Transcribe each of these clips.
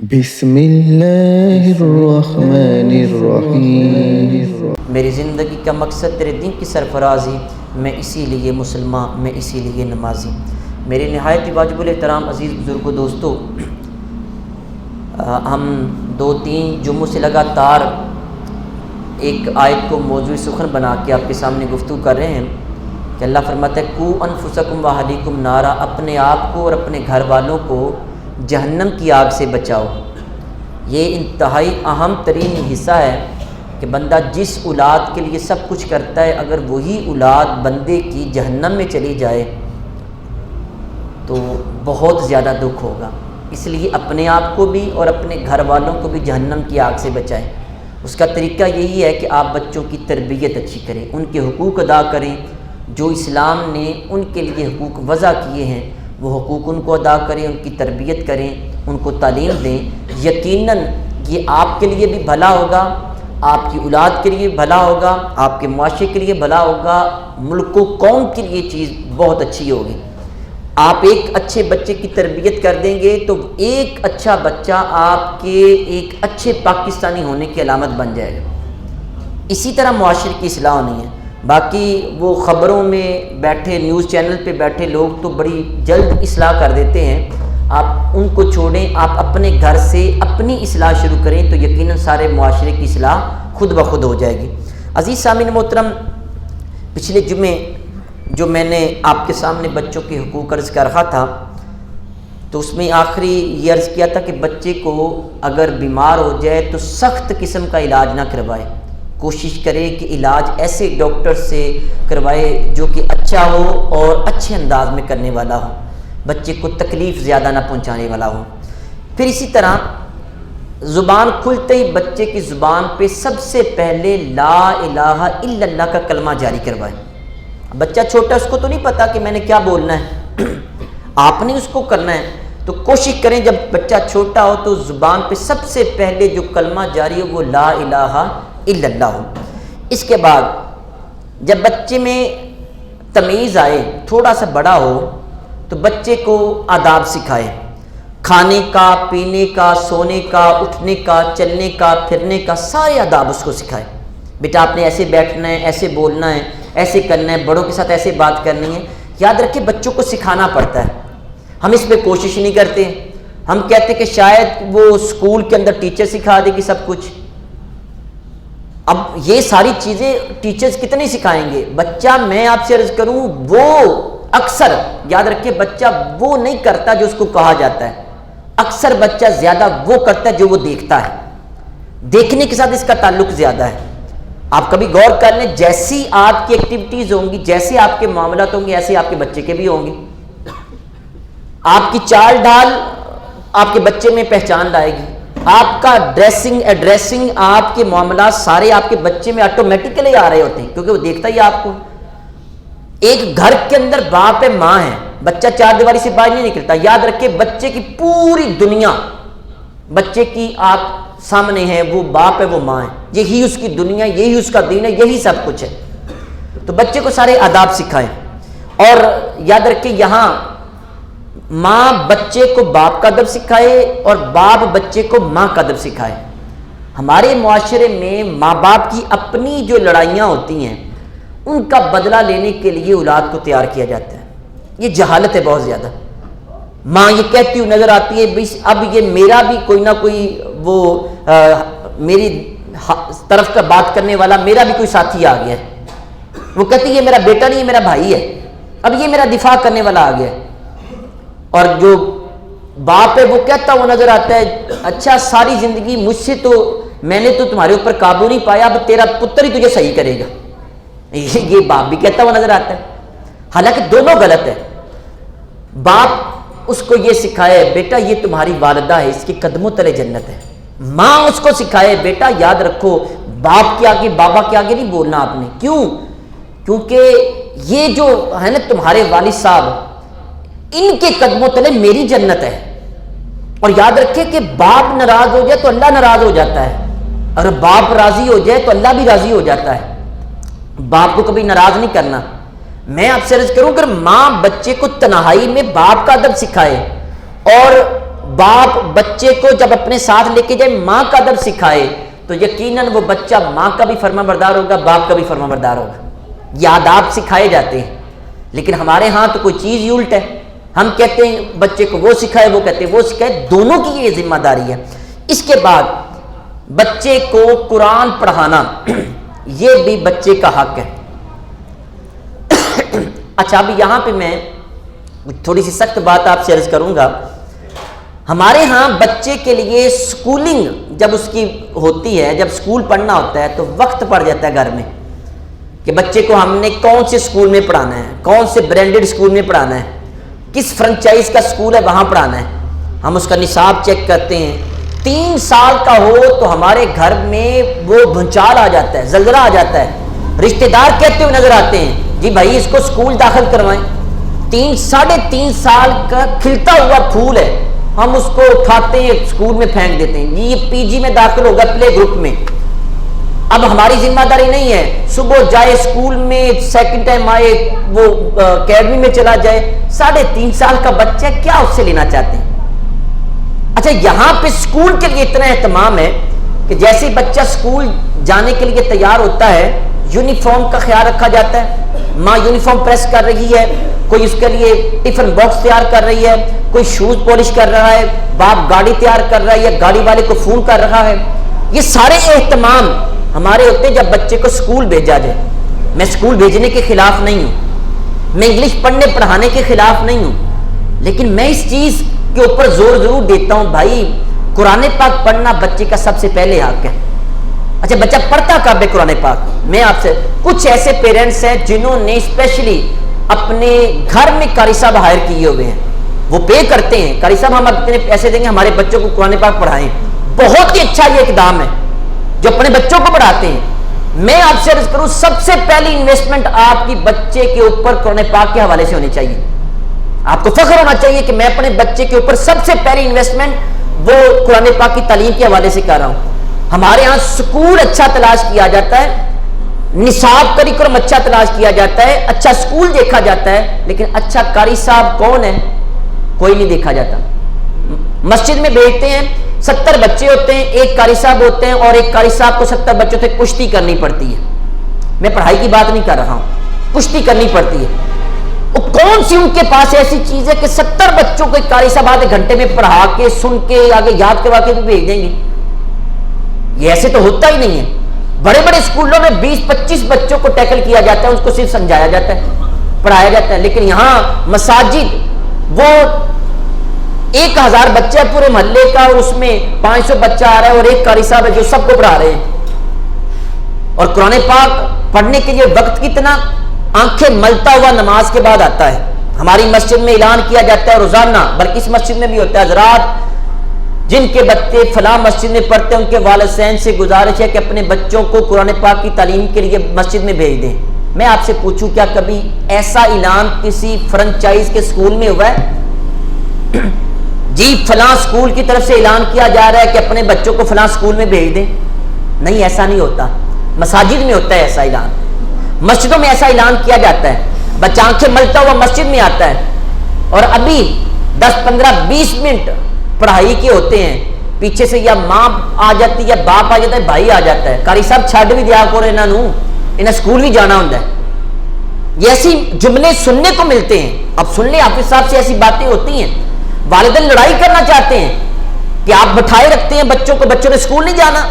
بسم اللہ الرحمن الرحیم۔ میری زندگی کا مقصد تیرے دین کی سرفرازی، میں اسی لیے مسلمان، میں اسی لیے نمازی۔ میری نہایت واجب الاحترام عزیز بزرگوں، دوستو، ہم 2-3 جمعوں سے لگاتار ایک آیت کو موضوع سخن بنا کے آپ کے سامنے گفتگو کر رہے ہیں کہ اللہ فرماتا ہے قُوا أَنفُسَكُمْ وَأَهْلِيكُمْ نَارًا، اپنے آپ کو اور اپنے گھر والوں کو جہنم کی آگ سے بچاؤ۔ یہ انتہائی اہم ترین حصہ ہے کہ بندہ جس اولاد کے لیے سب کچھ کرتا ہے، اگر وہی اولاد بندے کی جہنم میں چلی جائے تو بہت زیادہ دکھ ہوگا۔ اس لیے اپنے آپ کو بھی اور اپنے گھر والوں کو بھی جہنم کی آگ سے بچائیں۔ اس کا طریقہ یہی ہے کہ آپ بچوں کی تربیت اچھی کریں، ان کے حقوق ادا کریں، جو اسلام نے ان کے لیے حقوق وضع کیے ہیں وہ حقوق ان کو ادا کریں، ان کی تربیت کریں، ان کو تعلیم دیں۔ یقیناً یہ آپ کے لیے بھی بھلا ہوگا، آپ کی اولاد کے لیے بھلا ہوگا، آپ کے معاشرے کے لیے بھلا ہوگا، ملک و قوم کے لیے چیز بہت اچھی ہوگی۔ آپ ایک اچھے بچے کی تربیت کر دیں گے تو ایک اچھا بچہ آپ کے ایک اچھے پاکستانی ہونے کی علامت بن جائے گا۔ اسی طرح معاشرے کی اصلاح ہونی ہے۔ باقی وہ خبروں میں بیٹھے، نیوز چینل پہ بیٹھے لوگ تو بڑی جلد اصلاح کر دیتے ہیں، آپ ان کو چھوڑیں، آپ اپنے گھر سے اپنی اصلاح شروع کریں تو یقیناً سارے معاشرے کی اصلاح خود بخود ہو جائے گی۔ عزیز سامعین محترم، پچھلے جمعے جو میں نے آپ کے سامنے بچوں کے حقوق عرض کر رہا تھا تو اس میں آخری یہ عرض کیا تھا کہ بچے کو اگر بیمار ہو جائے تو سخت قسم کا علاج نہ کروائے، کوشش کرے کہ علاج ایسے ڈاکٹر سے کروائے جو کہ اچھا ہو اور اچھے انداز میں کرنے والا ہو، بچے کو تکلیف زیادہ نہ پہنچانے والا ہو۔ پھر اسی طرح زبان کھلتے ہی بچے کی زبان پہ سب سے پہلے لا الہ الا اللہ کا کلمہ جاری کروائے۔ بچہ چھوٹا، اس کو تو نہیں پتا کہ میں نے کیا بولنا ہے، آپ نے اس کو کرنا ہے، تو کوشش کریں جب بچہ چھوٹا ہو تو زبان پہ سب سے پہلے جو کلمہ جاری ہو وہ لا الہ الا اللہ ہو۔ اس کے بعد جب بچے میں تمیز آئے، تھوڑا سا بڑا ہو، تو بچے کو آداب سکھائے، کھانے کا، پینے کا، سونے کا، اٹھنے کا، چلنے کا، پھرنے کا، سارے آداب اس کو سکھائے۔ بیٹا آپ نے ایسے بیٹھنا ہے، ایسے بولنا ہے، ایسے کرنا ہے، بڑوں کے ساتھ ایسے بات کرنی ہے۔ یاد رکھیں بچوں کو سکھانا پڑتا ہے، ہم اس پہ کوشش نہیں کرتے، ہم کہتے کہ شاید وہ اسکول کے اندر ٹیچر سکھا دے گی سب کچھ۔ اب یہ ساری چیزیں ٹیچرز کتنے سکھائیں گے؟ بچہ، میں آپ سے عرض کروں، وہ اکثر یاد رکھیں بچہ وہ نہیں کرتا جو اس کو کہا جاتا ہے، اکثر بچہ زیادہ وہ کرتا ہے جو وہ دیکھتا ہے، دیکھنے کے ساتھ اس کا تعلق زیادہ ہے۔ آپ کبھی غور کر لیں، جیسی آپ کی ایکٹیویٹیز ہوں گی، جیسے آپ کے معاملات ہوں گے، ایسے آپ کے بچے کے بھی ہوں گے۔ آپ کی چال ڈھال آپ کے بچے میں پہچان لائے گی، آپ کا ڈریسنگ ایڈریسنگ، آپ کے معاملات سارے آپ کے بچے میں آٹومیٹکلی آ رہے ہوتے ہیں کیونکہ وہ دیکھتا ہی آپ کو۔ ایک گھر کے اندر باپ ہے، ماں ہے، بچہ چار دیواری سے باہر نہیں نکلتا۔ یاد رکھیں بچے کی پوری دنیا بچے کی آپ سامنے ہے، وہ باپ ہے، وہ ماں ہے، یہی اس کی دنیا، یہی اس کا دین ہے، یہی سب کچھ ہے۔ تو بچے کو سارے آداب سکھائیں، اور یاد رکھیں یہاں ماں بچے کو باپ کا ادب سکھائے اور باپ بچے کو ماں کا ادب سکھائے۔ ہمارے معاشرے میں ماں باپ کی اپنی جو لڑائیاں ہوتی ہیں ان کا بدلہ لینے کے لیے اولاد کو تیار کیا جاتا ہے۔ یہ جہالت ہے بہت زیادہ۔ ماں یہ کہتی ہوئی نظر آتی ہے بس اب یہ میرا بھی کوئی نہ کوئی وہ میری طرف کا بات کرنے والا میرا بھی کوئی ساتھی آ گیا ہے، وہ کہتی ہے یہ میرا بیٹا نہیں، یہ میرا بھائی ہے، اب یہ میرا دفاع کرنے والا آ گیا ہے۔ اور جو باپ ہے وہ کہتا وہ نظر آتا ہے اچھا ساری زندگی مجھ سے تو میں نے تو تمہارے اوپر قابو نہیں پایا، اب تیرا پتر ہی تجھے صحیح کرے گا، یہ باپ بھی کہتا ہوا نظر آتا ہے، حالانکہ دونوں غلط ہے۔ باپ اس کو یہ سکھائے بیٹا یہ تمہاری والدہ ہے، اس کے قدموں تلے جنت ہے۔ ماں اس کو سکھائے بیٹا یاد رکھو باپ کے آگے، بابا کے آگے نہیں بولنا آپ نے، کیوں؟ کیونکہ یہ جو ہے نا تمہارے والد صاحب، ان کے قدموں تلے میری جنت ہے۔ اور یاد رکھے کہ باپ ناراض ہو جائے تو اللہ ناراض ہو جاتا ہے، اگر باپ راضی ہو جائے تو اللہ بھی راضی ہو جاتا ہے۔ باپ کو کبھی ناراض نہیں کرنا۔ میں آپ سے عرض کروں اگر ماں بچے کو تنہائی میں باپ کا ادب سکھائے اور باپ بچے کو جب اپنے ساتھ لے کے جائے ماں کا ادب سکھائے تو یقیناً وہ بچہ ماں کا بھی فرما بردار ہوگا، باپ کا بھی فرما بردار ہوگا۔ یہ آداب سکھائے جاتے ہیں، لیکن ہمارے ہاں تو کوئی چیز ہی الٹ ہے۔ ہم کہتے ہیں بچے کو وہ سکھائے، وہ کہتے ہیں وہ سکھائے، دونوں کی یہ ذمہ داری ہے۔ اس کے بعد بچے کو قرآن پڑھانا یہ بھی بچے کا حق ہے۔ اچھا، اب یہاں پہ میں تھوڑی سی سخت بات آپ سے عرض کروں گا۔ ہمارے ہاں بچے کے لیے سکولنگ جب اس کی ہوتی ہے، جب سکول پڑھنا ہوتا ہے تو وقت پڑ جاتا ہے گھر میں کہ بچے کو ہم نے کون سے سکول میں پڑھانا ہے، کون سے برانڈڈ سکول میں پڑھانا ہے، کس فرنچائز کا سکول ہے وہاں پڑھانا ہے۔ ہم اس کا نصاب چیک کرتے ہیں۔ 3 سال کا ہو تو ہمارے گھر میں وہ بھونچال آ جاتا ہے، زلزلہ آ جاتا ہے۔ رشتہ دار کہتے ہوئے نظر آتے ہیں جی بھائی اس کو سکول داخل کروائیں۔ 3.5 سال کا کھلتا ہوا پھول ہے، ہم اس کو اٹھاتے ہیں سکول میں پھینک دیتے ہیں، جی یہ پی جی میں داخل ہوگا، پلے گروپ میں۔ اب ہماری ذمہ داری نہیں ہے صبح جائے سکول میں، سیکنڈ ٹائم آئے وہ اکیڈمی میں چلا جائے۔ 3.5 سال کا بچہ کیا اس سے لینا چاہتے ہیں؟ اچھا، یہاں پہ سکول کے لیے اتنا اہتمام ہے کہ جیسے بچہ سکول جانے کے لیے تیار ہوتا ہے یونیفارم کا خیال رکھا جاتا ہے۔ ماں یونیفارم پریس کر رہی ہے، کوئی اس کے لیے ٹفن باکس تیار کر رہی ہے، کوئی شوز پالش کر رہا ہے، باپ گاڑی تیار کر رہا ہے یا گاڑی والے کو فون کر رہا ہے۔ یہ سارے اہتمام ہمارے ہوتے ہیں جب بچے کو سکول بھیجا جائے۔ میں سکول بھیجنے کے خلاف نہیں ہوں، میں انگلش پڑھنے پڑھانے کے خلاف نہیں ہوں، لیکن میں اس چیز کے اوپر زور ضرور دیتا ہوں بھائی قرآن پاک پڑھنا بچے کا سب سے پہلے حق ہے۔ اچھا، بچہ پڑھتا کب ہے قرآن پاک؟ میں آپ سے کچھ ایسے پیرنٹس ہیں جنہوں نے اسپیشلی اپنے گھر میں قاری صاحب ہائر کیے ہوئے ہیں، وہ پے کرتے ہیں قاری صاحب ہم اتنے پیسے دیں گے ہمارے بچوں کو قرآن پاک پڑھائیں۔ بہت ہی اچھا یہ اقدام ہے جو اپنے بچوں کو پڑھاتے ہیں۔ میں آپ سے عرض کروں سب سے پہلی انویسٹمنٹ آپ کی بچے کے اوپر قرآن پاک کے حوالے سے ہونی چاہیے۔ آپ کو فخر ہونا چاہیے کہ میں اپنے بچے کے اوپر سب سے پہلی انویسٹمنٹ وہ قرآن پاک کی تعلیم کے حوالے سے کر رہا ہوں۔ ہمارے ہاں سکول اچھا تلاش کیا جاتا ہے، نصاب کریکولم اچھا تلاش کیا جاتا ہے، اچھا سکول دیکھا جاتا ہے، لیکن اچھا قاری صاحب کون ہے کوئی نہیں دیکھا جاتا۔ مسجد میں بھیجتے ہیں 70 بچے ہوتے ہیں، ایک قاری صاحب ہوتے ہیں اور ایک قاری صاحب کو 70 بچوں سے کشتی کرنی پڑتی ہے۔ میں پڑھائی کی بات نہیں کر رہا ہوں، کشتی کرنی پڑتی ہے۔ وہ کون سی ان کے پاس ایسی چیز ہے کہ 70 بچوں کو ایک قاری صاحب آدھے گھنٹے میں پڑھا کے سن کے آگے یاد کروا کے بھی بھیج دیں گے؟ یہ ایسے تو ہوتا ہی نہیں ہے۔ بڑے بڑے اسکولوں میں 20-25 بچوں کو ٹیکل کیا جاتا ہے، اس کو صرف سمجھایا جاتا ہے، پڑھایا جاتا ہے، لیکن یہاں مساجد وہ 1000 بچہ ہے پورے محلے کا اور اس میں 500 بچہ آ رہا ہے اور ایک قاری صاحب ہے جو سب کو پڑھا رہے ہیں۔ اور قرآن پاک پڑھنے کے لیے وقت کتنا آنکھیں ملتا ہوا نماز کے بعد آتا ہے۔ ہماری مسجد میں اعلان کیا جاتا ہے روزانہ، بلکہ اس مسجد میں بھی ہوتا ہے، حضرات جن کے بچے فلاں مسجد میں پڑھتے ہیں ان کے والدین سے گزارش ہے کہ اپنے بچوں کو قرآن پاک کی تعلیم کے لیے مسجد میں بھیج دیں۔ میں آپ سے پوچھوں کیا کبھی ایسا اعلان کسی فرنچائز کے سکول میں ہوا ہے؟ جی فلاں سکول کی طرف سے اعلان کیا جا رہا ہے کہ اپنے بچوں کو فلاں سکول میں بھیج دیں۔ نہیں، ایسا نہیں ہوتا۔ مساجد میں ہوتا ہے ایسا اعلان، مسجدوں میں ایسا اعلان کیا جاتا ہے، بچہ آنکھیں ملتا ہوا مسجد میں آتا ہے اور ابھی 10-15-20 منٹ پڑھائی کے ہوتے ہیں، پیچھے سے یا ماں آ جاتی یا باپ آ جاتا ہے، بھائی آ جاتا ہے، قاری صاحب چھڈ بھی دیا کرو انہیں سکول بھی جانا ہوتا ہے۔ یہ ایسی جملے سننے کو ملتے ہیں۔ اب سن لیں حافظ صاحب سے ایسی باتیں ہوتی ہیں، والدین لڑائی کرنا چاہتے ہیں کہ آپ بٹھائے رکھتے ہیں بچوں کو، بچوں نے سکول نہیں جانا۔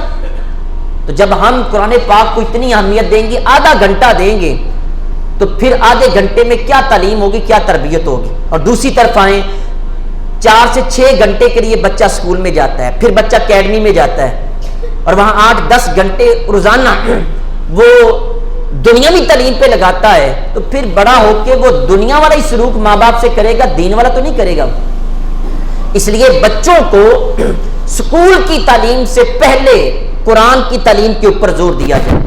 تو جب ہم قرآن پاک کو اتنی اہمیت دیں گے، آدھا گھنٹہ دیں گے، تو پھر آدھے گھنٹے میں کیا تعلیم ہوگی، کیا تربیت ہوگی۔ اور دوسری طرف آئیں 4 سے 6 گھنٹے کے لیے بچہ سکول میں جاتا ہے، پھر بچہ اکیڈمی میں جاتا ہے اور وہاں 8-10 گھنٹے روزانہ وہ دنیاوی تعلیم پہ لگاتا ہے، تو پھر بڑا ہو کے وہ دنیا والا ہی سلوک ماں باپ سے کرے گا، دین والا تو نہیں کرے گا۔ اس لیے بچوں کو سکول کی تعلیم سے پہلے قرآن کی تعلیم کے اوپر زور دیا جائے۔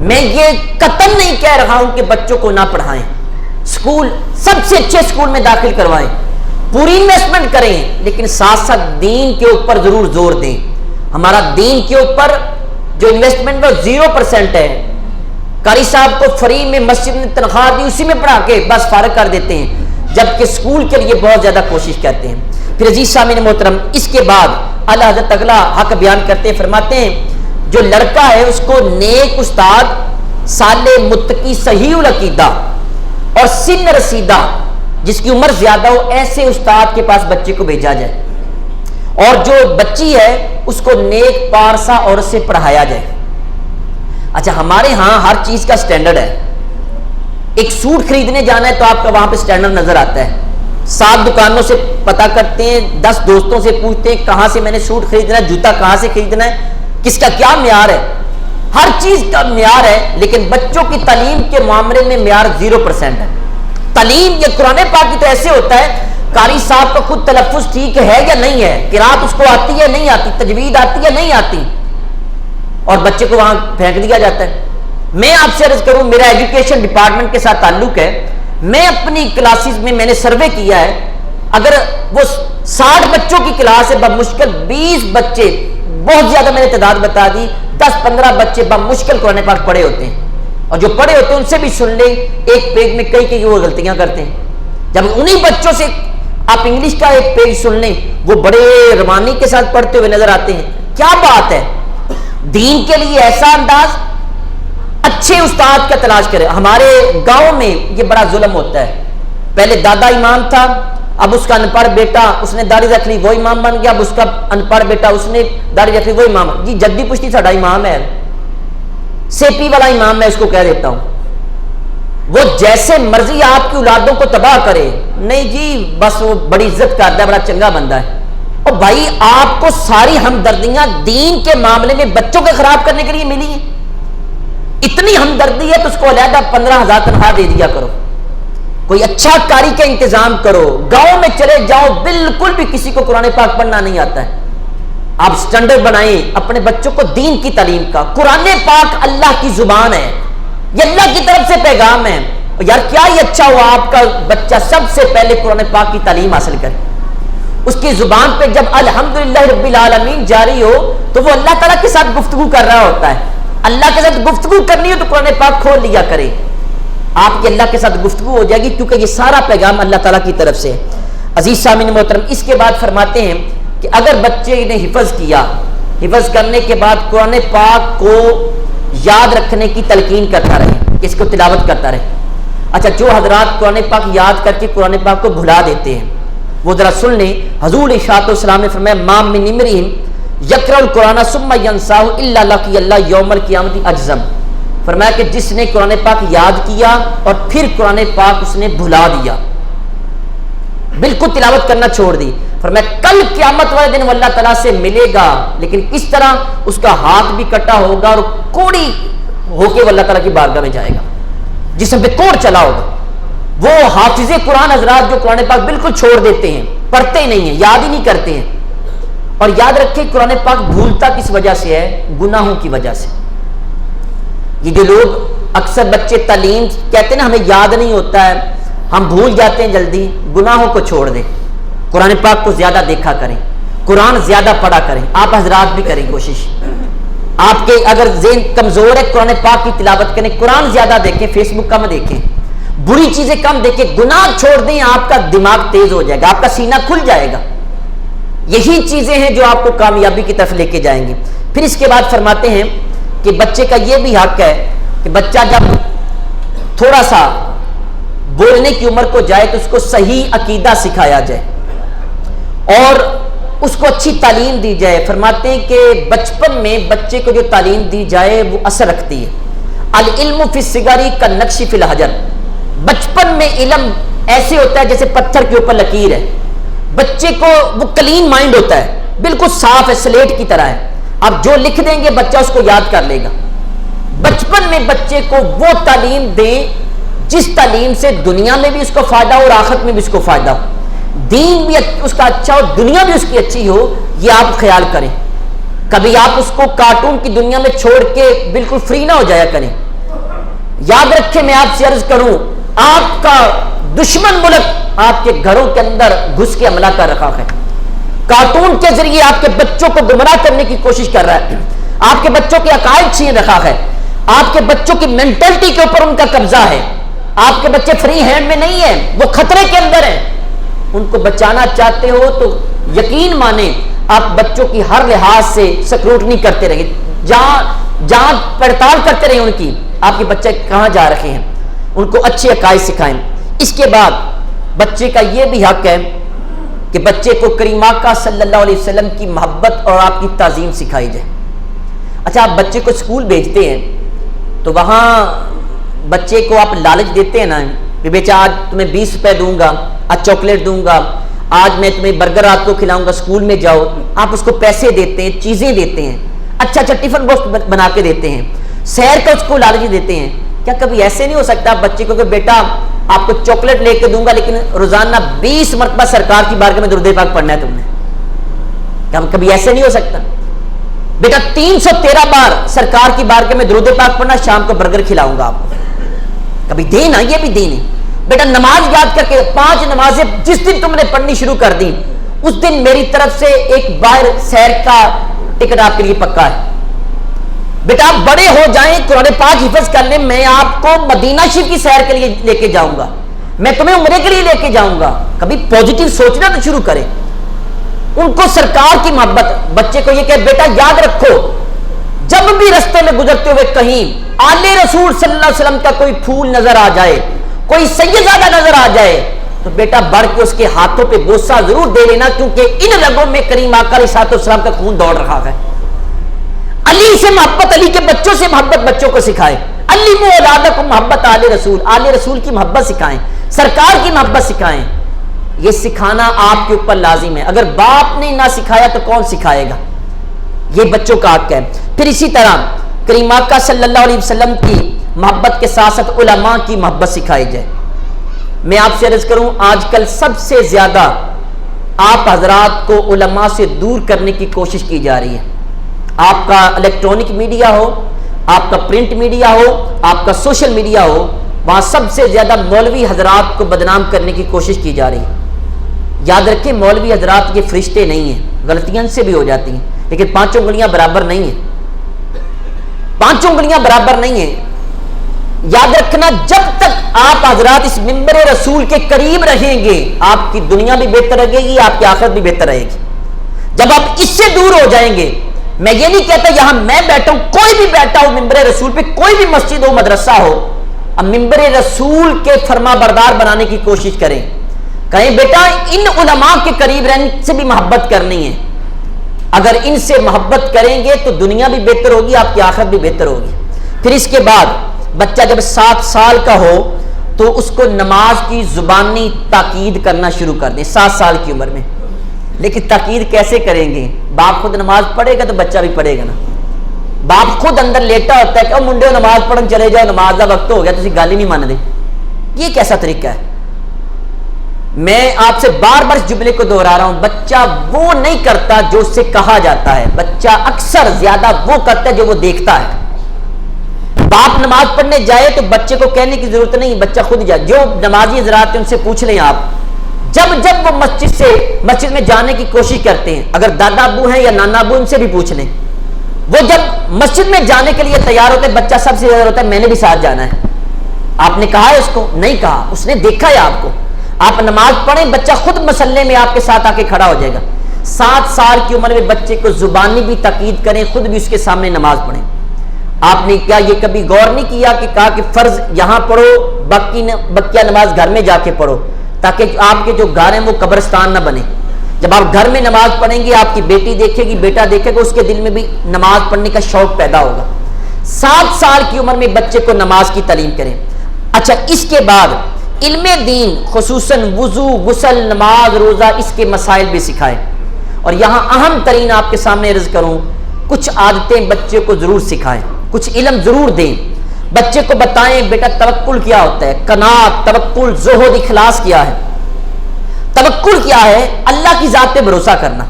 میں یہ قطعاً نہیں کہہ رہا ہوں کہ بچوں کو نہ پڑھائیں، سکول سب سے اچھے سکول میں داخل کروائیں، پوری انویسٹمنٹ کریں، لیکن ساتھ ساتھ دین کے اوپر ضرور زور دیں۔ ہمارا دین کے اوپر جو انویسٹمنٹ وہ 0% ہے۔ قاری صاحب کو فری میں مسجد نے تنخواہ دی، اسی میں پڑھا کے بس فارغ کر دیتے ہیں، جبکہ سکول کے لیے بہت زیادہ کوشش کرتے ہیں۔ پھر عزیز سامعین محترم اس کے بعد اعلیٰ حضرت اگلا حق بیان کرتے ہیں، فرماتے ہیں جو لڑکا ہے اس کو نیک استاد، صالح متقی، صحیح العقیدہ اور سن رسیدہ جس کی عمر زیادہ ہو، ایسے استاد کے پاس بچے کو بھیجا جائے، اور جو بچی ہے اس کو نیک پارسا عورت سے پڑھایا جائے۔ اچھا ہمارے ہاں ہر چیز کا سٹینڈرڈ ہے، ایک سوٹ خریدنے جانا ہے تو آپ کا وہاں پہ سٹینڈرڈ نظر آتا ہے، 7 دکانوں سے پتہ کرتے ہیں، 10 دوستوں سے پوچھتے ہیں کہاں سے میں نے سوٹ خریدنا ہے، جوتا کہاں سے خریدنا ہے، کس کا کیا معیار ہے، ہر چیز کا معیار ہے، لیکن بچوں کی تعلیم کے معاملے میں معیار 0% ہے۔ تعلیم یہ قرآن پاک کی تو ایسے ہوتا ہے، قاری صاحب کا خود تلفظ ٹھیک ہے یا نہیں ہے، قرات اس کو آتی ہے نہیں آتی، تجوید آتی ہے نہیں آتی، اور بچے کو وہاں پھینک دیا جاتا ہے۔ میں آپ سے عرض کروں، میرا ایجوکیشن ڈپارٹمنٹ کے ساتھ تعلق ہے، میں اپنی کلاسز میں نے سروے کیا ہے، اگر وہ 60 بچوں کی کلاس ہے بمشکل 20 بچے، بہت زیادہ میں نے تعداد بتا دی، 10-15 بچے بمشکل قرآن پاک پڑھے ہوتے ہیں، اور جو پڑھے ہوتے ہیں ان سے بھی سن لیں ایک پیج میں کئی وہ غلطیاں کرتے ہیں۔ جب انہی بچوں سے آپ انگلش کا ایک پیج سن لیں، وہ بڑے روانی کے ساتھ پڑھتے ہوئے نظر آتے ہیں۔ کیا بات ہے، دین کے لیے ایسا انداز، اچھے استاد کا تلاش کرے۔ ہمارے گاؤں میں یہ بڑا ظلم ہوتا ہے، پہلے دادا امام تھا، اب اس کا ان پڑھ بیٹا اس نے داڑھی رکھ لی وہ امام بن گیا، اب اس کا ان پڑھ بیٹا اس نے داڑھی رکھ لی وہ امام۔ جی جدی پشتی ساڈا امام ہے، سیپی والا امام میں اس کو کہہ دیتا ہوں، وہ جیسے مرضی آپ کی اولادوں کو تباہ کرے، نہیں جی بس وہ بڑی عزت کرتا ہے، بڑا چنگا بندہ ہے۔ اور بھائی آپ کو ساری ہمدردیاں دین کے معاملے میں بچوں کے خراب کرنے کے لیے ملی ہیں، اتنی ہمدردی ہے تو اس کو علیحدہ 15,000 تنخواہ دے دیا کرو، کوئی اچھا قاری کا انتظام کرو، گاؤں میں چلے جاؤ، بالکل بھی کسی کو قرآن پاک پڑھنا نہیں آتا ہے، آپ سٹینڈرڈ بنائیں اپنے بچوں کو دین کی تعلیم کا۔ قرآن پاک اللہ کی زبان ہے، یہ اللہ کی طرف سے پیغام ہے، یار کیا ہی اچھا ہوا آپ کا بچہ سب سے پہلے قرآن پاک کی تعلیم حاصل کرے، اس کی زبان پہ جب الحمدللہ رب العالمین جاری ہو تو وہ اللہ تعالیٰ کے ساتھ گفتگو کر رہا ہوتا ہے۔ اللہ کے ساتھ گفتگو کرنی ہو تو قرآن پاک کھول لیا کرے، آپ کی اللہ کے ساتھ گفتگو ہو جائے گی، کیونکہ یہ سارا پیغام اللہ تعالیٰ کی طرف سے۔ عزیز سامعین محترم اس کے بعد فرماتے ہیں کہ اگر بچے نے حفظ کیا، حفظ کرنے کے بعد قرآن پاک کو یاد رکھنے کی تلقین کرتا رہے، اس کو تلاوت کرتا رہے۔ اچھا جو حضرات قرآن پاک یاد کر کے قرآن پاک کو بھلا دیتے ہیں وہ ذرا سن لیں، حضور ارشاد والسلام نے فرمایا ما من امرئ یقرأ القرآن ثم ینساہ الا لقی اللہ یوم القیامۃ اجزم، فرمایا کہ جس نے قرآن پاک یاد کیا اور پھر قرآن پاک اس نے بھلا دیا، بالکل تلاوت کرنا چھوڑ دی، فرمایا کل قیامت والے دن وہ اللہ تعالیٰ سے ملے گا، لیکن کس طرح، اس کا ہاتھ بھی کٹا ہوگا اور کوڑی ہو کے وہ اللہ تعالیٰ کی بارگاہ میں جائے گا، جسم پہ کوڑ چلا ہوگا۔ وہ حافظ قرآن حضرات جو قرآن پاک بالکل چھوڑ دیتے ہیں، پڑھتے نہیں ہیں، یاد ہی نہیں کرتے ہیں، اور یاد رکھیں قرآن پاک بھولتا کس وجہ سے ہے؟ گناہوں کی وجہ سے۔ یہ جو لوگ اکثر بچے تعلیم کہتے ہیں نا ہمیں یاد نہیں ہوتا ہے، ہم بھول جاتے ہیں جلدی، گناہوں کو چھوڑ دیں، قرآن پاک کو زیادہ دیکھا کریں، قرآن زیادہ پڑھا کریں، آپ حضرات بھی کریں کوشش، آپ کے اگر ذہن کمزور ہے قرآن پاک کی تلاوت کریں، قرآن زیادہ دیکھیں، فیس بک کم دیکھیں، بری چیزیں کم دیکھیں، گناہ چھوڑ دیں، آپ کا دماغ تیز ہو جائے گا، آپ کا سینہ کھل جائے گا، یہی چیزیں ہیں جو آپ کو کامیابی کی طرف لے کے جائیں گی۔ پھر اس کے بعد فرماتے ہیں کہ بچے کا یہ بھی حق ہے کہ بچہ جب تھوڑا سا بولنے کی عمر کو جائے تو اس کو صحیح عقیدہ سکھایا جائے اور اس کو اچھی تعلیم دی جائے۔ فرماتے ہیں کہ بچپن میں بچے کو جو تعلیم دی جائے وہ اثر رکھتی ہے۔ العلم فی الصغر کالنقش فی الحجر، بچپن میں علم ایسے ہوتا ہے جیسے پتھر کے اوپر لکیر ہے، بچے کو وہ کلین مائنڈ ہوتا ہے، بالکل صاف ہے، سلیٹ کی طرح ہے، آپ جو لکھ دیں گے بچہ اس کو یاد کر لے گا۔ بچپن میں بچے کو وہ تعلیم دیں جس تعلیم سے دنیا میں بھی اس کو فائدہ ہو اور آخرت میں بھی اس کو فائدہ ہو، دین بھی اس کا اچھا ہو، دنیا بھی اس کی اچھی ہو، یہ آپ خیال کریں۔ کبھی آپ اس کو کارٹون کی دنیا میں چھوڑ کے بالکل فری نہ ہو جایا کریں۔ یاد رکھیں، میں آپ سے عرض کروں، آپ کا دشمن ملک آپ کے گھروں کے اندر گھس کے حملہ کر رکھا ہے، کارٹون کے ذریعے آپ کے بچوں کو گمراہ کرنے کی کوشش کر رہا ہے، آپ کے بچوں کے عقائد چھین رکھا ہے، آپ کے بچوں کی مینٹلٹی کے اوپر ان کا قبضہ ہے، آپ کے بچے فری ہینڈ میں نہیں ہیں، وہ خطرے کے اندر ہیں۔ ان کو بچانا چاہتے ہو تو یقین مانیں آپ بچوں کی ہر لحاظ سے سکروٹنی کرتے رہیں، جہاں پڑتال کرتے رہیں ان کی، آپ کے بچے کہاں جا رہے ہیں، ان کو اچھے عقائد سکھائیں۔ اس کے بعد بچے کا یہ بھی حق ہے کہ بچے کو کریم آقا صلی اللہ علیہ وسلم کی محبت اور آپ کی تعظیم سکھائی جائے۔ اچھا، آپ بچے کو اسکول بھیجتے ہیں تو وہاں بچے کو آپ لالچ دیتے ہیں نا کہ بیٹا آج تمہیں 20 روپے دوں گا، آج چاکلیٹ دوں گا، آج میں تمہیں برگر رات کو کھلاؤں گا، اسکول میں جاؤ۔ آپ اس کو پیسے دیتے ہیں، چیزیں دیتے ہیں، اچھا ٹفن باکس بنا کے دیتے ہیں، سیر کا اس کو لالچ دیتے ہیں۔ کیا کبھی ایسے نہیں ہو سکتا بچے کو کہ بیٹا آپ کو چاکلیٹ لے کے دوں گا لیکن روزانہ 20 مرتبہ سرکار کی بارگاہ میں درود پاک پڑھنا ہے تم نے؟ کیا کبھی ایسے نہیں ہو سکتا؟ بیٹا 313 بار سرکار کی بارگاہ میں درود پاک پڑھنا، شام کو برگر کھلاؤں گا آپ کو۔ کبھی دین ہے، یہ بھی دین ہے۔ بیٹا نماز یاد کر کے 5 نمازیں جس دن تم نے پڑھنی شروع کر دی اس دن میری طرف سے ایک باہر سیر کا ٹکٹ آپ کے لیے پکا ہے۔ بیٹا آپ بڑے ہو جائیں، قرآن پاک حفظ کر لیں، میں آپ کو مدینہ شریف کی سیر کے لیے لے کے جاؤں گا، میں تمہیں عمرے کے لیے لے کے جاؤں گا۔ کبھی پوزیٹو سوچنا تو شروع کریں۔ ان کو سرکار کی محبت، بچے کو یہ کہ بیٹا یاد رکھو جب بھی رستے میں گزرتے ہوئے کہیں آل رسول صلی اللہ علیہ وسلم کا کوئی پھول نظر آ جائے، کوئی سیدزادہ نظر آ جائے تو بیٹا بڑھ کے اس کے ہاتھوں پہ بوسہ ضرور دے لینا، کیونکہ ان رگوں میں کریم آقا علیہ السلام کا خون دوڑ رہا ہے۔ علی سے محبت، علی کے بچوں سے محبت بچوں کو سکھائے۔ علموا اولادکم محبت آل رسول کی محبت سکھائیں، سرکار کی محبت سکھائیں۔ یہ سکھانا آپ کے اوپر لازم ہے۔ اگر باپ نے نہ سکھایا تو کون سکھائے گا؟ یہ بچوں کا حق ہے۔ پھر اسی طرح کریم آقا صلی اللہ علیہ وسلم کی محبت کے ساتھ ساتھ علماء کی محبت سکھائی جائے۔ میں آپ سے عرض کروں، آج کل سب سے زیادہ آپ حضرات کو علماء سے دور کرنے کی کوشش کی جا رہی ہے۔ آپ کا الیکٹرانک میڈیا ہو، آپ کا پرنٹ میڈیا ہو، آپ کا سوشل میڈیا ہو، وہاں سب سے زیادہ مولوی حضرات کو بدنام کرنے کی کوشش کی جا رہی ہے۔ یاد رکھیں مولوی حضرات یہ فرشتے نہیں ہیں، غلطیاں سے بھی ہو جاتی ہیں، لیکن 5 انگلیاں برابر نہیں ہیں، 5 انگلیاں برابر نہیں ہیں۔ یاد رکھنا جب تک آپ حضرات اس منبر رسول کے قریب رہیں گے آپ کی دنیا بھی بہتر رہے گی، آپ کی آخرت بھی بہتر رہے گی۔ جب آپ اس سے دور ہو جائیں گے، میں یہ نہیں کہتا یہاں میں بیٹھا ہوں، کوئی بھی بیٹھا ہو منبر رسول پہ، کوئی بھی مسجد ہو مدرسہ ہو، اب منبر رسول کے فرما بردار بنانے کی کوشش کریں۔ کہیں بیٹا ان علماء کے قریب رہنے سے بھی محبت کرنی ہے، اگر ان سے محبت کریں گے تو دنیا بھی بہتر ہوگی، آپ کی آخرت بھی بہتر ہوگی۔ پھر اس کے بعد بچہ جب 7 سال کا ہو تو اس کو نماز کی زبانی تاکید کرنا شروع کر دیں 7 سال کی عمر میں۔ لیکن تاکید کیسے کریں گے؟ باپ خود نماز پڑھے گا تو بچہ بھی پڑھے گا نا۔ باپ خود اندر لیٹا ہوتا ہے کہ منڈے نماز پڑھن چلے جاؤ، نماز کا وقت ہو گیا، تسی گل ہی نہیں مان دے۔ یہ کیسا طریقہ ہے؟ میں آپ سے بار بار اس جملے کو دہرا رہا ہوں، بچہ وہ نہیں کرتا جو اس سے کہا جاتا ہے، بچہ اکثر زیادہ وہ کرتا ہے جو وہ دیکھتا ہے۔ باپ نماز پڑھنے جائے تو بچے کو کہنے کی ضرورت نہیں، بچہ خود جائے۔ جو نمازی حضرات ہیں ان سے پوچھ لیں آپ، جب وہ مسجد میں جانے کی کوشش کرتے ہیں، اگر دادا ابو ہیں یا نانا ابو ان سے بھی پوچھ لیں، وہ جب مسجد میں جانے کے لیے تیار ہوتے ہیں بچہ سب سے زیادہ ہوتا ہے میں نے بھی ساتھ جانا ہے۔ آپ نے کہا ہے اس کو؟ نہیں کہا، اس نے دیکھا ہے آپ کو۔ آپ نماز پڑھیں، بچہ خود مسلے میں آپ کے ساتھ آ کے کھڑا ہو جائے گا۔ 7 سال کی عمر میں بچے کو زبانی بھی تاکید کریں، خود بھی اس کے سامنے نماز پڑھیں۔ آپ نے کیا یہ کبھی غور نہیں کیا کہ کہا کہ فرض یہاں پڑھو، بقیہ نماز گھر میں جا کے پڑھو، تاکہ آپ کے جو گھر ہیں وہ قبرستان نہ بنے۔ جب آپ گھر میں نماز پڑھیں گے آپ کی بیٹی دیکھے گی، بیٹا دیکھے گا، اس کے دل میں بھی نماز پڑھنے کا شوق پیدا ہوگا۔ 7 سال کی عمر میں بچے کو نماز کی تعلیم کریں۔ اچھا، اس کے بعد علم دین خصوصاً وضو، غسل، نماز، روزہ، اس کے مسائل بھی سکھائیں۔ اور یہاں اہم ترین آپ کے سامنے عرض کروں، کچھ عادتیں بچے کو ضرور سکھائیں، کچھ علم ضرور دیں۔ بچے کو بتائیں بیٹا توکل کیا ہوتا ہے، قناعت، توکل، زہد، اخلاص کیا ہے۔ توکل کیا ہے؟ اللہ کی ذات پہ بھروسہ کرنا،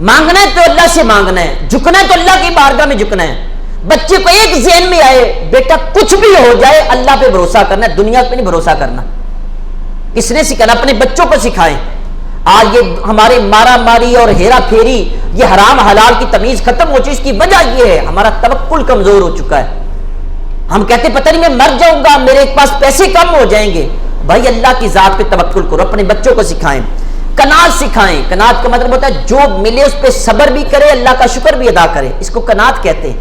مانگنا ہے تو اللہ سے مانگنا ہے، جھکنا ہے تو اللہ کی بارگاہ میں جھکنا ہے۔ بچے کو ایک ذہن میں آئے بیٹا کچھ بھی ہو جائے اللہ پہ بھروسہ کرنا ہے، دنیا پہ نہیں بھروسہ کرنا۔ کس نے سکھانا؟ اپنے بچوں کو سکھائیں۔ آج یہ ہمارے مارا ماری اور ہیرا پھیری، یہ حرام حلال کی تمیز ختم ہو چکی، اس کی وجہ یہ ہے ہمارا توکل کمزور ہو چکا ہے۔ ہم کہتے پتہ نہیں میں مر جاؤں گا، میرے پاس پیسے کم ہو جائیں گے۔ بھائی اللہ کی ذات پہ توکل کرو، اپنے بچوں کو سکھائیں۔ قناعت سکھائیں. قناعت کا مطلب ہوتا ہے جو ملے اس پہ صبر بھی کرے, اللہ کا شکر بھی ادا کرے, اس کو قناعت کہتے ہیں.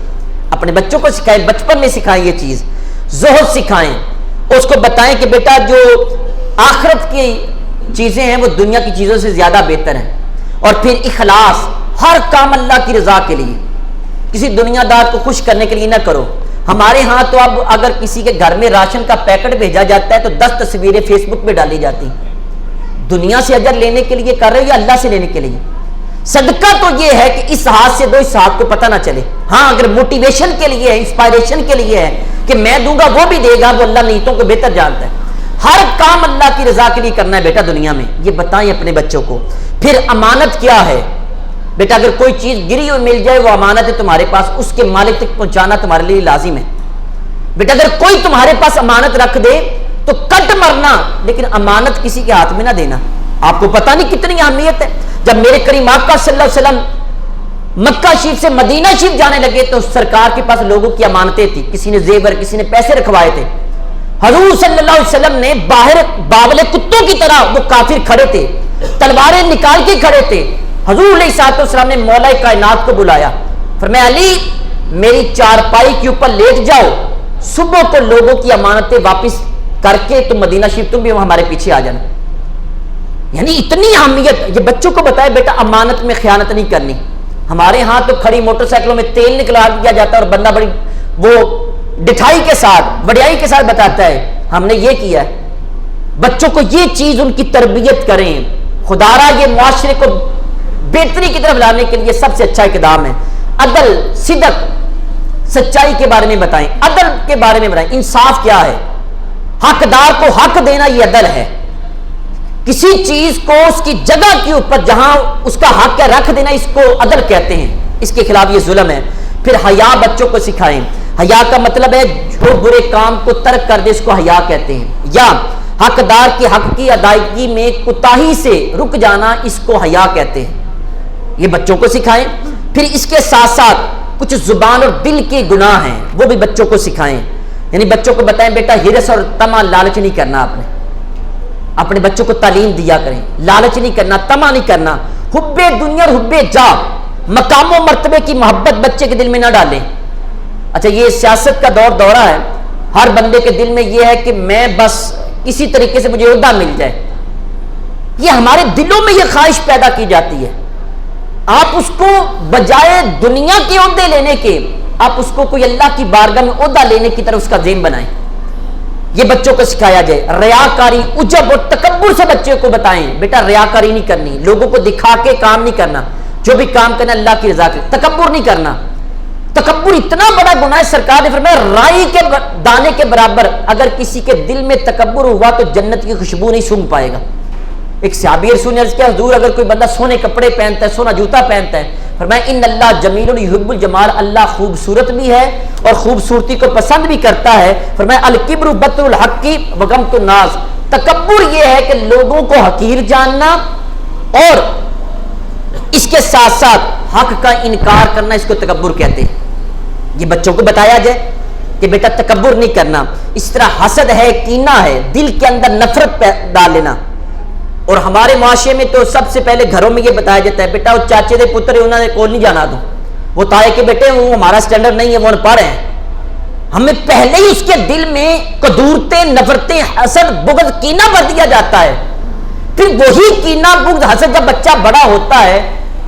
اپنے بچوں کو سکھائیں, بچپن میں سکھائیں یہ چیز. زہد سکھائیں, اس کو بتائیں کہ بیٹا جو آخرت کی چیزیں ہیں وہ دنیا کی چیزوں سے زیادہ بہتر ہیں. اور پھر اخلاص, ہر کام اللہ کی رضا کے لیے, کسی دنیا دار کو خوش کرنے کے لیے نہ کرو. ہمارے ہاں تو اب اگر کسی کے گھر میں راشن کا پیکٹ بھیجا جاتا ہے تو 10 تصویریں فیس بک پہ ڈالی جاتی ہیں. دنیا سے اجر لینے کے لیے کر رہے ہو یا اللہ سے لینے کے لیے؟ صدقہ تو یہ ہے کہ اس ہاتھ سے دو, اس ہاتھ کو پتہ نہ چلے. ہاں اگر موٹیویشن کے لیے ہے, انسپائریشن کے لیے ہے کہ میں دوں گا وہ بھی دے گا, وہ اللہ نیتوں کو بہتر جانتا ہے. ہر کام اللہ کی رضا کے لیے کرنا ہے بیٹا دنیا میں, یہ بتائیں اپنے بچوں کو. پھر امانت کیا ہے بیٹا, اگر کوئی چیز گری ہوئی مل جائے وہ امانت ہے تمہارے پاس, اس کے مالک تک پہنچانا تمہارے لیے لازم ہے. بیٹا اگر کوئی تمہارے پاس امانت رکھ دے تو کٹ مرنا, لیکن امانت کسی کے ہاتھ میں نہ دینا. آپ کو پتہ نہیں کتنی اہمیت ہے. جب میرے کریم آقا صلی اللہ علیہ وسلم مکہ شریف سے مدینہ شریف جانے لگے تو سرکار کے پاس لوگوں کی امانتیں تھی. کسی نے زیور, کسی نے پیسے رکھوائے تھے. حضور صلی اللہ علیہ وسلم نے باہر باولے کتوں کی طرح, وہ کافر کھڑے تھے, تلواریں نکال کے کھڑے تھے. حضور علیہ الصلوۃ والسلام نے مولا کائنات کو بلایا, فرمایا علی میری چارپائی کے اوپر لیٹ جاؤ, صبح کو لوگوں کی امانتیں واپس کر کے تم مدینہ شریف تم بھی ہمارے پیچھے آ جانا. یعنی اتنی اہمیت. یہ بچوں کو بتائے بیٹا امانت میں خیانت نہیں کرنی. ہمارے ہاں تو کھڑی موٹر سائیکلوں میں تیل نکلا دیا جاتا ہے اور بندہ بڑی وہ ڈٹھائی کے ساتھ, وڈیائی کے ساتھ بتاتا ہے ہم نے یہ کیا ہے. بچوں کو یہ چیز ان کی تربیت کریں. خدارا یہ معاشرے کو بہتری کی طرف لانے کے لیے سب سے اچھا اقدام ہے. عدل, صدق, سچائی کے بارے میں بتائیں, عدل کے بارے میں بتائیں. انصاف کیا ہے, حقدار کو حق دینا, یہ عدل ہے. کسی چیز کو اس کی جگہ کے اوپر جہاں اس کا حق ہے رکھ دینا, اس کو عدل کہتے ہیں. اس کے خلاف یہ ظلم ہے. پھر حیا بچوں کو سکھائیں. حیا کا مطلب ہے جو برے کام کو ترک کر دے, اس کو حیا کہتے ہیں. یا حقدار کے حق کی ادائیگی میں کوتاہی سے رک جانا, اس کو حیا کہتے ہیں. یہ بچوں کو سکھائیں. پھر اس کے ساتھ ساتھ کچھ زبان اور دل کے گناہ ہیں, وہ بھی بچوں کو سکھائیں. یعنی بچوں کو بتائیں بیٹا ہرس اور طمع, لالچ نہیں کرنا. آپ نے اپنے بچوں کو تعلیم دیا کریں, لالچ نہیں کرنا, طمع نہیں کرنا. حب دنیا اور حب جا, مقام و مرتبے کی محبت بچے کے دل میں نہ ڈالیں. اچھا یہ سیاست کا دورہ ہے, ہر بندے کے دل میں یہ ہے کہ میں بس کسی طریقے سے مجھے عہدہ مل جائے. یہ ہمارے دلوں میں یہ خواہش پیدا کی جاتی ہے. آپ اس کو بجائے دنیا کے عہدے لینے کے, آپ اس کو کوئی اللہ کی بارگاہ میں عہدہ لینے کی طرف اس کا ذہن بنائیں. یہ بچوں کو سکھایا جائے. ریاکاری, عجب اور تکبر سے بچوں کو بتائیں بیٹا ریاکاری نہیں کرنی, لوگوں کو دکھا کے کام نہیں کرنا, جو بھی کام کرنا اللہ کی رضا کے. تکبر نہیں کرنا. تکبر اتنا بڑا گناہ ہے, سرکار نے فرمایا رائی کے دانے کے برابر. اگر کسی کے دل میں تکبر ہوا تو جنت کی خوشبو نہیں سونگھ پائے گا. ایک صحابی رسول نے عرض کیا حضور اگر کوئی بندہ سونے کپڑے پہنتا ہے, سونا جوتا پہنتا ہے, فرمایا ان اللہ جمیل یحب الجمال, اللہ خوبصورت بھی ہے اور خوبصورتی کو پسند بھی کرتا ہے. فرمایا الکبر بطر الحق وغمط الناس, تکبر یہ ہے کہ لوگوں کو حقیر جاننا اور اس کے ساتھ ساتھ حق کا انکار کرنا, اس کو تکبر کہتے ہیں. یہ بچوں کو بتایا جائے کہ بیٹا تکبر نہیں کرنا. اس طرح حسد ہے, کینہ ہے, دل کے اندر نفرت ڈال لینا. اور ہمارے معاشرے میں تو سب سے پہلے گھروں میں یہ بتایا جاتا ہے بیٹا وہ چاچے دے پتر ہے, انہوں نے کول نہیں جانا دو, وہ تائے کے بیٹے وہ ہمارا سٹینڈرڈ نہیں ہے, وہ ان پڑھ ہیں. ہمیں پہلے ہی اس کے دل میں قدورتیں, نفرتیں, حسد, بغض, کینہ بھر دیا جاتا ہے. پھر وہی کینہ, بغض, حسد جب بچہ بڑا ہوتا ہے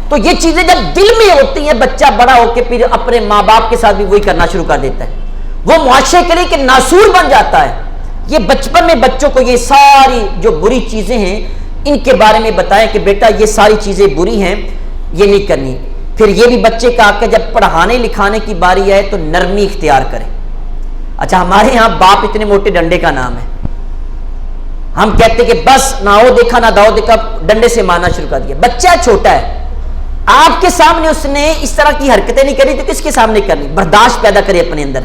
تو یہ چیزیں جب دل میں ہوتی ہیں, بچہ بڑا ہو کے پھر اپنے ماں باپ کے ساتھ بھی وہی کرنا شروع کر دیتا ہے. وہ معاشرے کے لیے کہ ناسور بن جاتا ہے. یہ بچپن میں بچوں کو یہ ساری جو بری چیزیں ہیں ان کے بارے میں بتائیں کہ بیٹا یہ ساری چیزیں بری ہیں, یہ نہیں کرنی. پھر یہ بھی بچے کا کہ جب پڑھانے لکھانے کی باری آئے تو نرمی اختیار کریں. اچھا ہمارے ہاں باپ اتنے موٹے ڈنڈے کا نام ہے. ہم کہتے کہ بس نہ ہو دیکھا نہ داؤ دیکھا, ڈنڈے سے مارنا شروع کر دیا. بچہ چھوٹا ہے, آپ کے سامنے اس نے اس طرح کی حرکتیں نہیں کری تو کس کے سامنے کرنی. برداشت پیدا کرے اپنے اندر.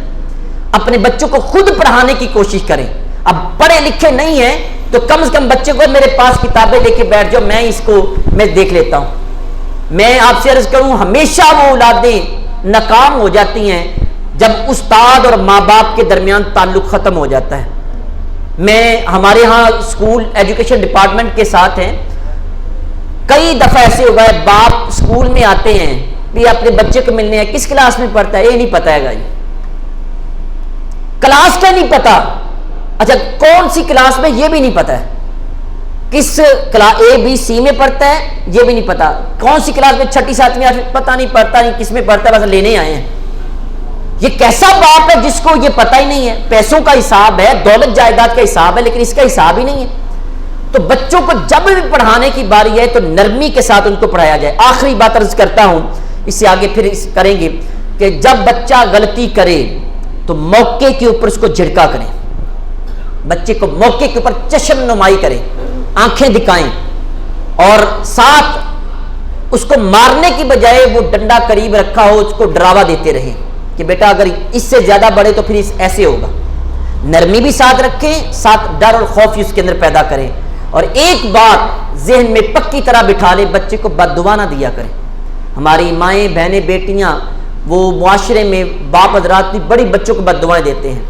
اپنے بچوں کو خود پڑھانے کی کوشش کریں. اب پڑھے لکھے نہیں ہیں تو کم از کم بچے کو میرے پاس کتابیں لے کے بیٹھ جاؤ, میں اس کو میں دیکھ لیتا ہوں. میں آپ سے عرض کروں ہمیشہ وہ اولادیں ناکام ہو جاتی ہیں جب استاد اور ماں باپ کے درمیان تعلق ختم ہو جاتا ہے. میں ہمارے ہاں اسکول ایجوکیشن ڈپارٹمنٹ کے ساتھ ہیں, کئی دفعہ ایسے ہوا ہے باپ اسکول میں آتے ہیں بھی اپنے بچے کو ملنے ہیں، کس کلاس میں پڑھتا ہے یہ نہیں پتا ہے گا، کلاس کا نہیں پتا، اچھا کون سی کلاس میں یہ بھی نہیں پتا ہے، کس کلاس اے بی سی میں پڑھتا ہے یہ بھی نہیں پتا، کون سی کلاس میں چھٹی ساتویں آٹھویں پتا نہیں، پڑھتا نہیں کس میں پڑھتا ہے، بس لینے آئے ہیں۔ یہ کیسا باپ ہے جس کو یہ پتہ ہی نہیں ہے؟ پیسوں کا حساب ہے، دولت جائیداد کا حساب ہے، لیکن اس کا حساب ہی نہیں ہے۔ تو بچوں کو جب بھی پڑھانے کی باری ہے تو نرمی کے ساتھ ان کو پڑھایا جائے۔ آخری بات عرض کرتا ہوں، اس سے آگے پھر کریں گے کہ جب بچہ غلطی کرے تو موقع کے اوپر اس کو جھڑکا کریں، بچے کو موقع کے اوپر چشم نمائی کریں، آنکھیں دکھائیں، اور ساتھ اس کو مارنے کی بجائے وہ ڈنڈا قریب رکھا ہو، اس کو ڈراوا دیتے رہیں کہ بیٹا اگر اس سے زیادہ بڑھے تو پھر ایسے ہوگا۔ نرمی بھی ساتھ رکھیں، ساتھ ڈر اور خوف اس کے اندر پیدا کریں، اور ایک بات ذہن میں پکی طرح بٹھا لیں، بچے کو بد دعا نہ دیا کریں۔ ہماری مائیں بہنیں بیٹیاں وہ معاشرے میں باپ حضرات بھی بڑی بچوں کو بد دعائیں دیتے ہیں۔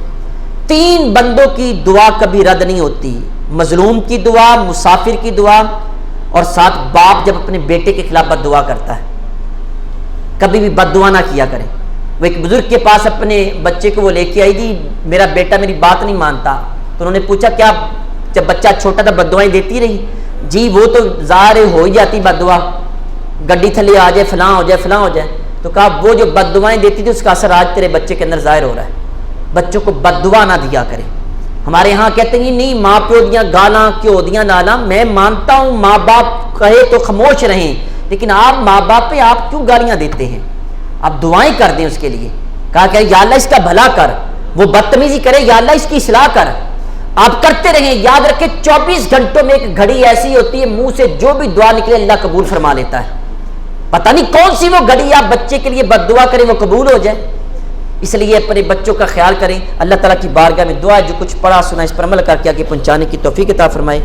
3 بندوں کی دعا کبھی رد نہیں ہوتی، مظلوم کی دعا، مسافر کی دعا، اور ساتھ باپ جب اپنے بیٹے کے خلاف بد دعا کرتا ہے۔ کبھی بھی بد دعا نہ کیا کریں۔ وہ ایک بزرگ کے پاس اپنے بچے کو وہ لے کے آئی تھی، میرا بیٹا میری بات نہیں مانتا، تو انہوں نے پوچھا کیا جب بچہ چھوٹا تھا بد دعائیں دیتی رہی؟ جی وہ تو ظاہر ہو ہی جاتی بد دعا، گڈی تھلے آ جائے، فلاں ہو جائے، فلاں ہو جائے۔ تو کہا وہ جو بد دعائیں دیتی تھی اس کا اثر آج تیرے بچے کے اندر ظاہر ہو رہا ہے، بچوں کو بد دعا نہ دیا کرے۔ ہمارے ہاں کہتے ہیں نہیں ماں پیو دیاں گالاں کیوں دیاں نالاں، میں مانتا ہوں ماں باپ کہے تو خاموش رہیں، لیکن آپ ماں باپ پہ آپ کیوں گالیاں دیتے ہیں؟ آپ دعائیں کر دیں اس کے لیے، کہا کہ یا اللہ اس کا بھلا کر، وہ بدتمیزی کرے یا اللہ اس کی اصلاح کر، آپ کرتے رہیں۔ یاد رکھیں 24 گھنٹوں میں ایک گھڑی ایسی ہوتی ہے منہ سے جو بھی دعا نکلے اللہ قبول فرما لیتا ہے، پتہ نہیں کون سی وہ گھڑی آپ بچے کے لیے بد دعا کریں وہ قبول ہو جائے۔ اس لیے اپنے بچوں کا خیال کریں۔ اللہ تعالیٰ کی بارگاہ میں دعا ہے جو کچھ پڑھا سنا اس پر عمل کر کے آگے پہنچانے کی توفیق عطا فرمائے۔